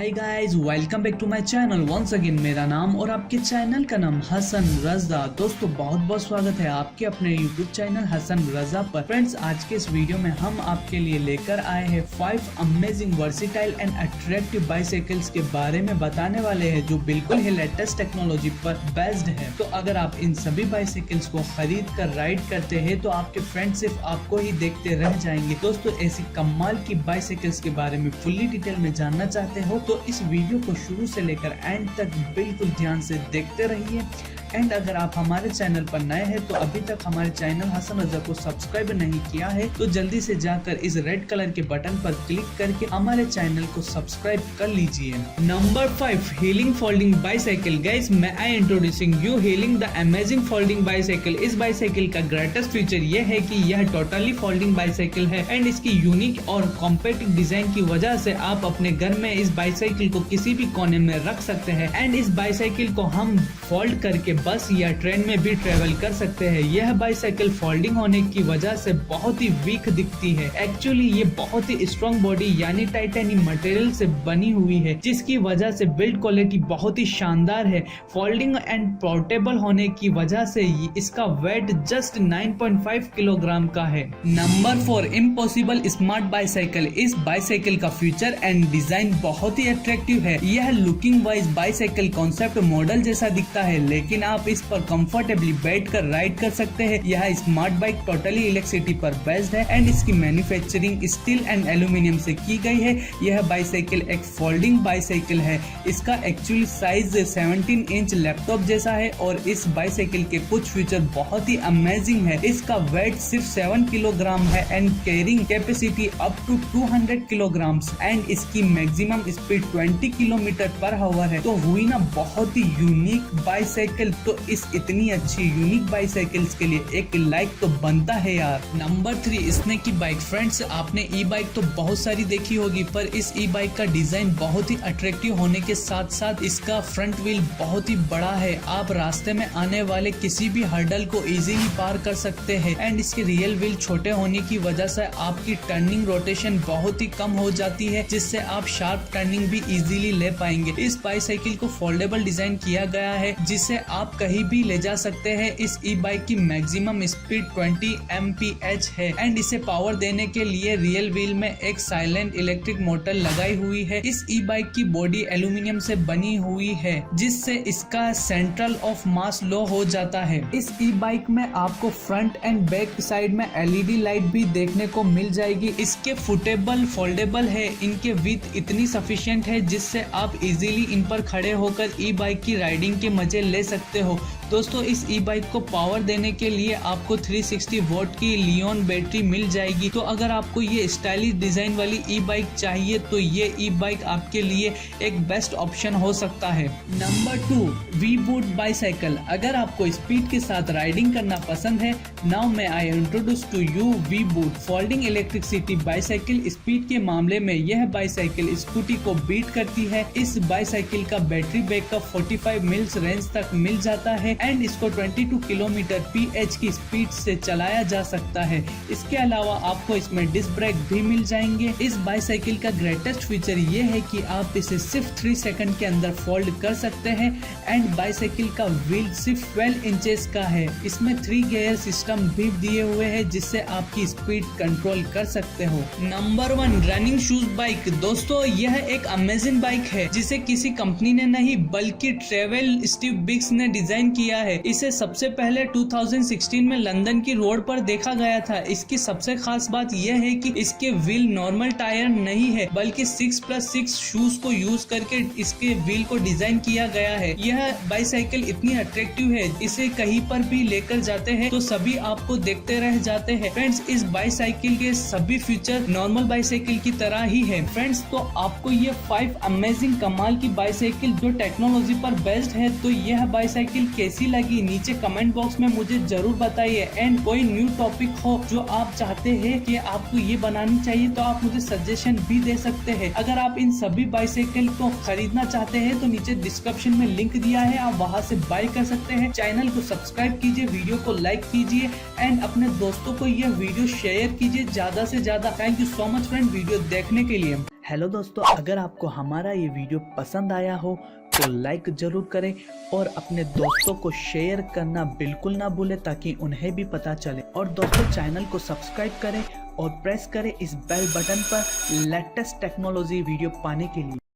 Hi guys, welcome back to my channel once again. मेरा नाम और आपके चैनल का नाम हसन रजा। दोस्तों बहुत बहुत स्वागत है आपके अपने यूट्यूब चैनल हसन रजा पर। फ्रेंड्स, आज के इस वीडियो में हम आपके लिए लेकर आए हैं 5 amazing versatile and attractive bicycles के बारे में बताने वाले हैं, जो बिल्कुल ही लेटेस्ट टेक्नोलॉजी पर बेस्ड है। तो अगर आप इन सभी बाइसाइकिल्स को खरीद कर राइड करते हैं तो आपके फ्रेंड सिर्फ आपको ही देखते रह जाएंगे। दोस्तों, ऐसी कमाल की बाइसाइकिल्स के बारे में फुल्ली डिटेल में जानना चाहते हो तो इस वीडियो को शुरू से लेकर एंड तक बिल्कुल ध्यान से देखते रहिए। एंड अगर आप हमारे चैनल पर नए हैं तो अभी तक हमारे चैनल हसन रजा को सब्सक्राइब नहीं किया है तो जल्दी से जाकर इस रेड कलर के बटन पर क्लिक करके हमारे चैनल को सब्सक्राइब कर लीजिए। Number 5, healing folding bicycle. Guys, मैं I introducing you healing the amazing folding bicycle. इस बाइसाइकिल का ग्रेटेस्ट फीचर यह है कि यह टोटली फोल्डिंग बाइसाइकिल है एंड इसकी यूनिक और कॉम्पैक्ट डिजाइन की वजह से आप अपने घर में इस बाइसाइकिल को किसी भी कोने में रख सकते हैं। एंड इस बाइसाइकिल को हम फोल्ड करके बस या ट्रेन में भी ट्रेवल कर सकते हैं। यह बाइसाइकिल फोल्डिंग होने की वजह से बहुत ही वीक दिखती है। एक्चुअली ये बहुत ही स्ट्रॉन्ग बॉडी यानी टाइटेनियम मटेरियल से बनी हुई है, जिसकी वजह से बिल्ड क्वालिटी बहुत ही शानदार है। फोल्डिंग एंड पोर्टेबल होने की वजह से इसका वेट जस्ट 9.5 किलोग्राम का है। Number 4, impossible smart bicycle. इस बाइसाइकिल का फीचर एंड डिजाइन बहुत ही अट्रैक्टिव है। यह looking wise bicycle concept model जैसा दिखता है, लेकिन आप इस पर कंफर्टेबली बैठकर राइड कर सकते हैं। यह स्मार्ट बाइक टोटली इलेक्ट्रिसिटी पर बेस्ड है एंड इसकी मैन्युफैक्चरिंग स्टील एंड एल्यूमिनियम से की गई है। यह बाइसाइकिल एक फोल्डिंग बाइसाइकिल है। इसका एक्चुअली साइज 17 इंच लैपटॉप जैसा है और इस बाइसाइकिल के कुछ फीचर बहुत ही अमेजिंग है। इसका वेट सिर्फ 7 किलोग्राम है and carrying capacity up to 200 kilogram and इसकी maximum speed 20 kilometre per hour है। तो हुई ना बहुत ही यूनिक बाइसाइकिल। तो इस इतनी अच्छी यूनिक बाइसाइकिल्स के लिए एक लाइक तो बनता है यार। नंबर 3, स्नेक की बाइक। फ्रेंड्स, आपने ई बाइक तो बहुत सारी देखी होगी, पर इस ई बाइक का डिजाइन बहुत ही अट्रैक्टिव होने के साथ साथ इसका फ्रंट व्हील बहुत ही बड़ा है। आप रास्ते में आने वाले किसी भी हर्डल को इजीली पार कर सकते हैं एंड इसके रियल व्हील छोटे होने की वजह से आपकी टर्निंग रोटेशन बहुत ही कम हो जाती है, जिससे आप शार्प टर्निंग भी इजीली ले पाएंगे। इस बाइसाइकिल को फोल्डेबल डिजाइन किया गया है, जिससे आप कहीं भी ले जा सकते हैं। इस ई बाइक की मैक्सिमम स्पीड 20 mph है एंड इसे पावर देने के लिए रियल व्हील में एक साइलेंट इलेक्ट्रिक मोटर लगाई हुई है। इस ई बाइक की बॉडी एल्यूमिनियम से बनी हुई है, जिससे इसका सेंट्रल ऑफ मास लो हो जाता है। इस ई बाइक में आपको फ्रंट एंड बैक साइड में LED लाइट भी देखने को मिल जाएगी। इसके फुटेबल फोल्डेबल है। इनके विड्थ इतनी सफिशिएंट है जिससे आप इजीली इन पर खड़े होकर ई बाइक की राइडिंग के मजे ले सकते हो। दोस्तों, इस ई बाइक को पावर देने के लिए आपको 360 वोल्ट की लियोन बैटरी मिल जाएगी। तो अगर आपको ये स्टाइलिश डिजाइन वाली ई बाइक चाहिए तो ये ई बाइक आपके लिए एक बेस्ट ऑप्शन हो सकता है। Number 2, V Boot bicycle. अगर आपको स्पीड के साथ राइडिंग करना पसंद है, नाउ मैं I introduce to you V Boot folding electricity bicycle. Speed के मामले में यह बाइसाइकिल स्कूटी को बीट करती है। इस बाइसाइकिल का बैटरी बैकअप 45 मिल्स रेंज तक मिल जाता है एंड इसको 22 किलोमीटर PH की स्पीड से चलाया जा सकता है। इसके अलावा आपको इसमें डिस्क ब्रेक भी मिल जाएंगे। इस बाइसाइकिल का ग्रेटेस्ट फीचर ये है कि आप इसे सिर्फ 3 सेकंड के अंदर फोल्ड कर सकते हैं एंड बाइसाइकिल का व्हील सिर्फ 12 इंचेस का है। इसमें 3 गियर सिस्टम भी दिए हुए हैं, जिससे आपकी स्पीड कंट्रोल कर सकते हो। Number 1, running shoes bike. दोस्तों, यह एक अमेजिंग बाइक है जिसे किसी कंपनी ने नहीं बल्कि ट्रेवल स्टीव बिग्स ने डिजाइन किया है। इसे सबसे पहले 2016 में लंदन की रोड पर देखा गया था। इसकी सबसे खास बात यह है कि इसके व्हील नॉर्मल टायर नहीं है, बल्कि 6+6 शूज को यूज करके इसके व्हील को डिजाइन किया गया है। यह बाइसाइकिल इतनी अट्रैक्टिव है, इसे कहीं पर भी लेकर जाते हैं तो सभी आपको देखते रह जाते हैं। फ्रेंड्स, इस बाइसाइकिल के सभी फीचर नॉर्मल बाइसाइकिल की तरह ही है। फ्रेंड्स, तो आपको ये 5 अमेजिंग कमाल की बाइसाइकिल जो टेक्नोलॉजी पर बेस्ड है, तो यह बाइसाइकिल कैसी लगी नीचे कमेंट बॉक्स में मुझे जरूर बताइए। एंड कोई न्यू टॉपिक हो जो आप चाहते हैं कि आपको ये बनानी चाहिए तो आप मुझे सजेशन भी दे सकते हैं। अगर आप इन सभी बाइसाइकिल को खरीदना चाहते हैं तो नीचे डिस्क्रिप्शन में लिंक दिया है, आप वहां से बाय कर सकते हैं। चैनल को सब्सक्राइब कीजिए, वीडियो को लाइक कीजिए एंड अपने दोस्तों को यह वीडियो शेयर कीजिए ज्यादा से ज्यादा। Thank you so much friend video देखने के लिए। हेलो दोस्तों, अगर आपको हमारा ये वीडियो पसंद आया हो तो लाइक जरूर करें और अपने दोस्तों को शेयर करना बिल्कुल ना भूलें ताकि उन्हें भी पता चले। और दोस्तों चैनल को सब्सक्राइब करें और प्रेस करें इस बेल बटन पर लेटेस्ट टेक्नोलॉजी वीडियो पाने के लिए।